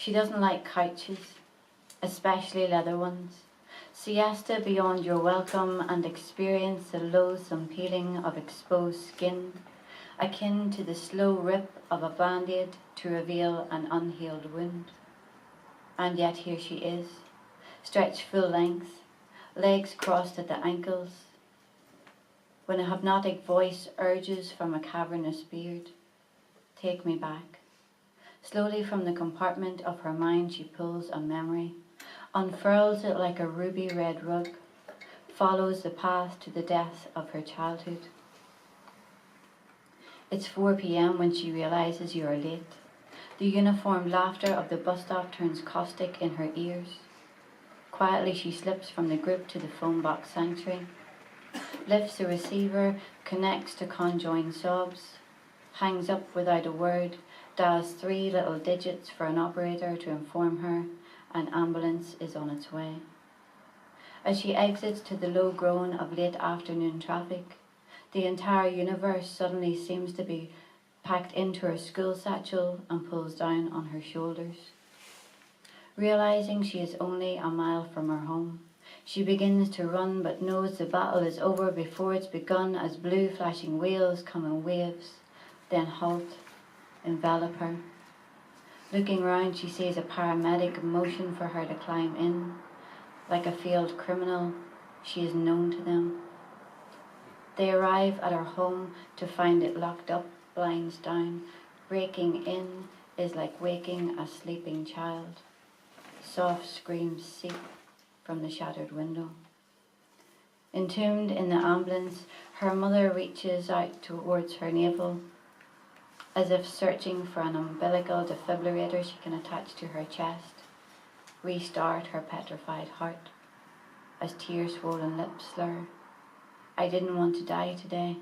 She doesn't like couches, especially leather ones. Siesta beyond your welcome and experience the loathsome peeling of exposed skin, akin to the slow rip of a band-aid to reveal an unhealed wound. And yet here she is, stretched full length, legs crossed at the ankles, when a hypnotic voice urges from a cavernous beard, take me back. Slowly from the compartment of her mind she pulls a memory, unfurls it like a ruby red rug, follows the path to the death of her childhood. It's 4 p.m. when she realizes you are late. The uniformed laughter of the bus stop turns caustic in her ears. Quietly she slips from the grip to the phone box sanctuary, lifts the receiver, connects to conjoined sobs, hangs up without a word, dials 3 little digits for an operator to inform her an ambulance is on its way. As she exits to the low groan of late afternoon traffic, the entire universe suddenly seems to be packed into her school satchel and pulls down on her shoulders. Realizing she is only a mile from her home, she begins to run but knows the battle is over before it's begun as blue flashing wheels come in waves, then halt, envelop her. Looking round, she sees a paramedic motion for her to climb in. Like a failed criminal, she is known to them. They arrive at her home to find it locked up, blinds down. Breaking in is like waking a sleeping child. Soft screams seep from the shattered window. Entombed in the ambulance, her mother reaches out towards her navel, as if searching for an umbilical defibrillator she can attach to her chest, restart her petrified heart, as tear-swollen lips slur. I didn't want to die today.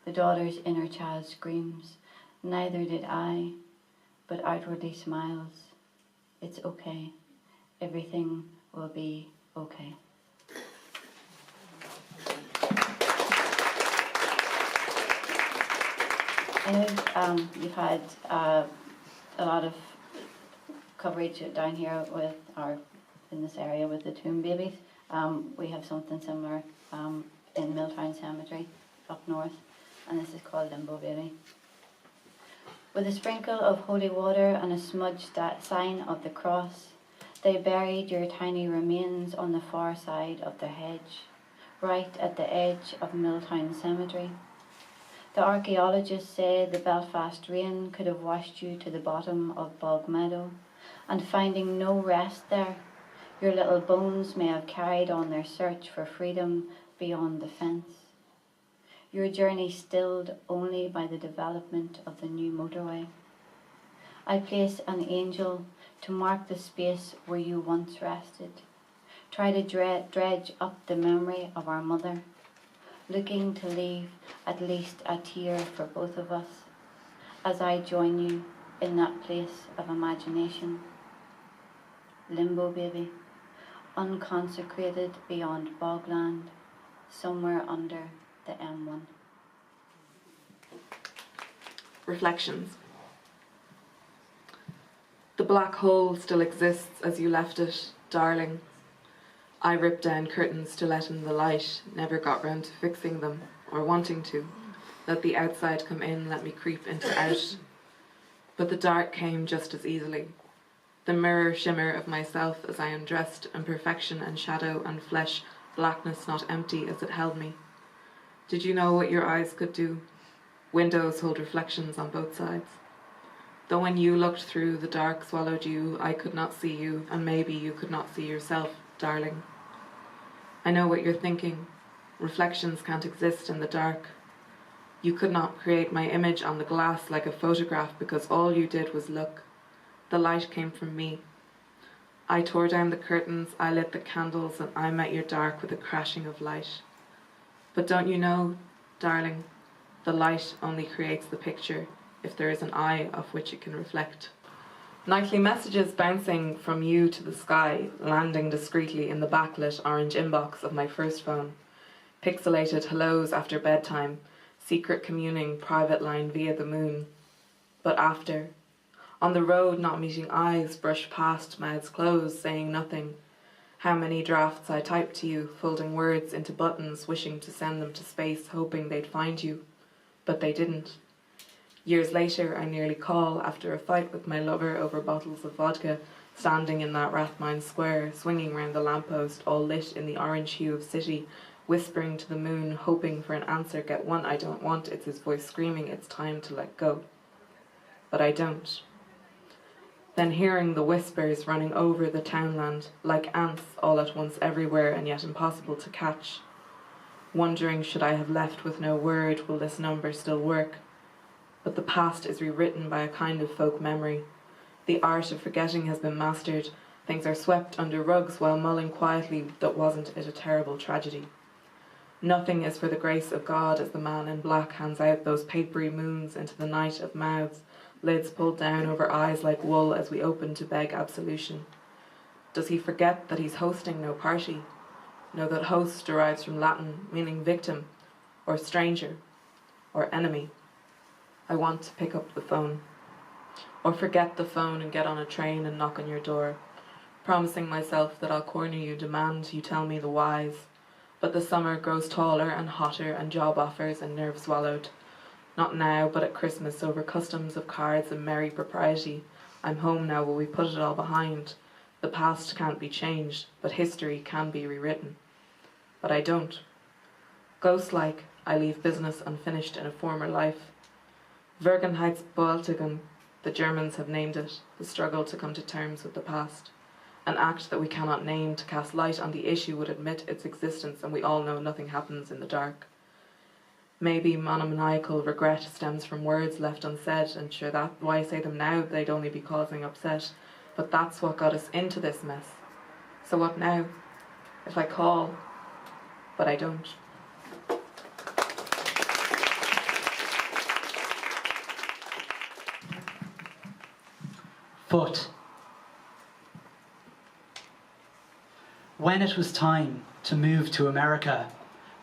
The daughter's inner child screams, neither did I, but outwardly smiles. It's okay. Everything will be okay. I know you've had a lot of coverage down here with, or in this area with the tomb babies. We have something similar in Milltown Cemetery up north, and this is called Limbo Baby. With a sprinkle of holy water and a smudged sign of the cross, they buried your tiny remains on the far side of the hedge, right at the edge of Milltown Cemetery. The archaeologists say the Belfast rain could have washed you to the bottom of Bog Meadow, and finding no rest there, your little bones may have carried on their search for freedom beyond the fence. Your journey stilled only by the development of the new motorway. I place an angel to mark the space where you once rested. Try to dredge up the memory of our mother, looking to leave at least a tear for both of us, as I join you in that place of imagination. Limbo Baby, unconsecrated beyond bogland, somewhere under the M1. Reflections. The black hole still exists as you left it, darling. I ripped down curtains to let in the light, never got round to fixing them, or wanting to. Let the outside come in, let me creep into out. But the dark came just as easily. The mirror shimmer of myself as I undressed, imperfection and shadow and flesh, blackness not empty as it held me. Did you know what your eyes could do? Windows hold reflections on both sides. Though when you looked through, the dark swallowed you, I could not see you, and maybe you could not see yourself, darling. I know what you're thinking. Reflections can't exist in the dark. You could not create my image on the glass like a photograph because all you did was look. The light came from me. I tore down the curtains, I lit the candles, and I met your dark with a crashing of light. But don't you know, darling, the light only creates the picture if there is an eye of which it can reflect. Nightly messages bouncing from you to the sky, landing discreetly in the backlit orange inbox of my first phone. Pixelated hellos after bedtime, secret communing, private line via the moon. But after, On the road, not meeting eyes, brushed past, mouths closed, saying nothing. How many drafts I typed to you, folding words into buttons, wishing to send them to space, hoping they'd find you. But they didn't. Years later, I nearly call after a fight with my lover over bottles of vodka, standing in that Rathmine Square, swinging round the lamppost, all lit in the orange hue of city, whispering to the moon, hoping for an answer, get one I don't want, it's his voice screaming, it's time to let go. But I don't. Then hearing the whispers running over the townland, like ants all at once everywhere and yet impossible to catch. Wondering, should I have left with no word, will this number still work? But the past is rewritten by a kind of folk memory. The art of forgetting has been mastered. Things are swept under rugs while mulling quietly that wasn't it a terrible tragedy. Nothing is for the grace of God as the man in black hands out those papery moons into the night of mouths, lids pulled down over eyes like wool as we open to beg absolution. Does he forget that he's hosting no party? Know that host derives from Latin, meaning victim, or stranger, or enemy. I want to pick up the phone. Or forget the phone and get on a train and knock on your door, promising myself that I'll corner you, demand you tell me the whys. But the summer grows taller and hotter and job offers and nerve swallowed. Not now, but at Christmas, over customs of cards and merry propriety. I'm home now, will we put it all behind? The past can't be changed, but history can be rewritten. But I don't. Ghost-like, I leave business unfinished in a former life. Verganheitsbewältigung, the Germans have named it, the struggle to come to terms with the past. An act that we cannot name to cast light on the issue would admit its existence, and we all know nothing happens in the dark. Maybe monomaniacal regret stems from words left unsaid, and sure that's why I say them now, they'd only be causing upset. But that's what got us into this mess. So what now? If I call, but I don't. But when it was time to move to America,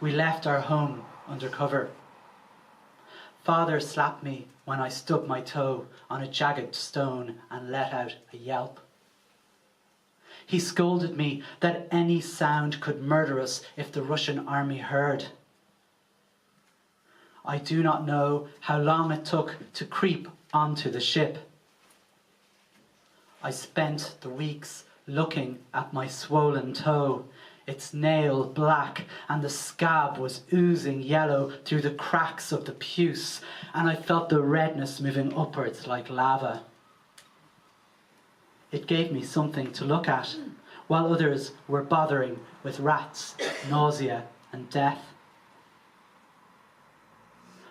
we left our home under cover. Father slapped me when I stubbed my toe on a jagged stone and let out a yelp. He scolded me that any sound could murder us if the Russian army heard. I do not know how long it took to creep onto the ship. I spent the weeks looking at my swollen toe, its nail black, and the scab was oozing yellow through the cracks of the puce, and I felt the redness moving upwards like lava. It gave me something to look at, while others were bothering with rats, nausea, and death.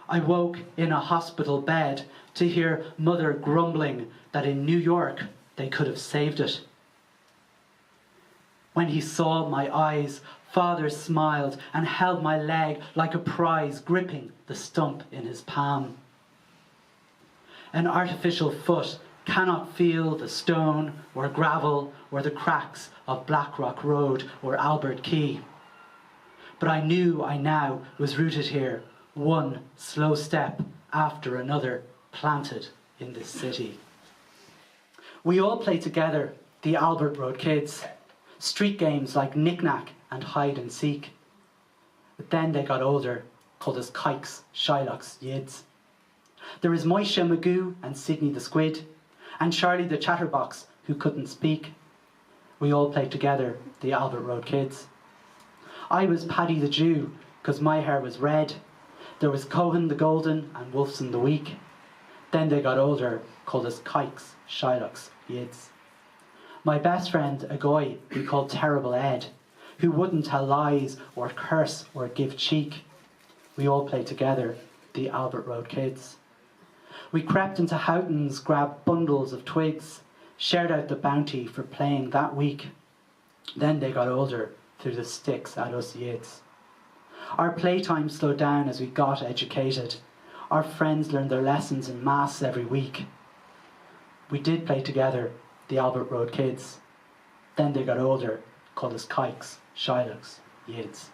I woke in a hospital bed to hear Mother grumbling that in New York they could have saved it. When he saw my eyes, Father smiled and held my leg like a prize, gripping the stump in his palm. An artificial foot cannot feel the stone or gravel or the cracks of Blackrock Road or Albert Quay. But I knew I now was rooted here, one slow step after another, planted in this city. We all played together, the Albert Road kids, street games like knick-knack and hide and seek. But then they got older, called us kikes, shylocks, yids. There is Moisha Magoo and Sidney the Squid, and Charlie the Chatterbox, who couldn't speak. We all played together, the Albert Road kids. I was Paddy the Jew, because my hair was red. There was Cohen the Golden and Wolfson the Weak. Then they got older, called us kikes, shylocks, yids. My best friend, a guy we called Terrible Ed, who wouldn't tell lies or curse or give cheek. We all played together, the Albert Road kids. We crept into Houghton's, grabbed bundles of twigs, shared out the bounty for playing that week. Then they got older, threw the sticks at us yids. Our playtime slowed down as we got educated. Our friends learned their lessons in maths every week. We did play together, the Albert Road kids. Then they got older, called us kikes, shylocks, yids.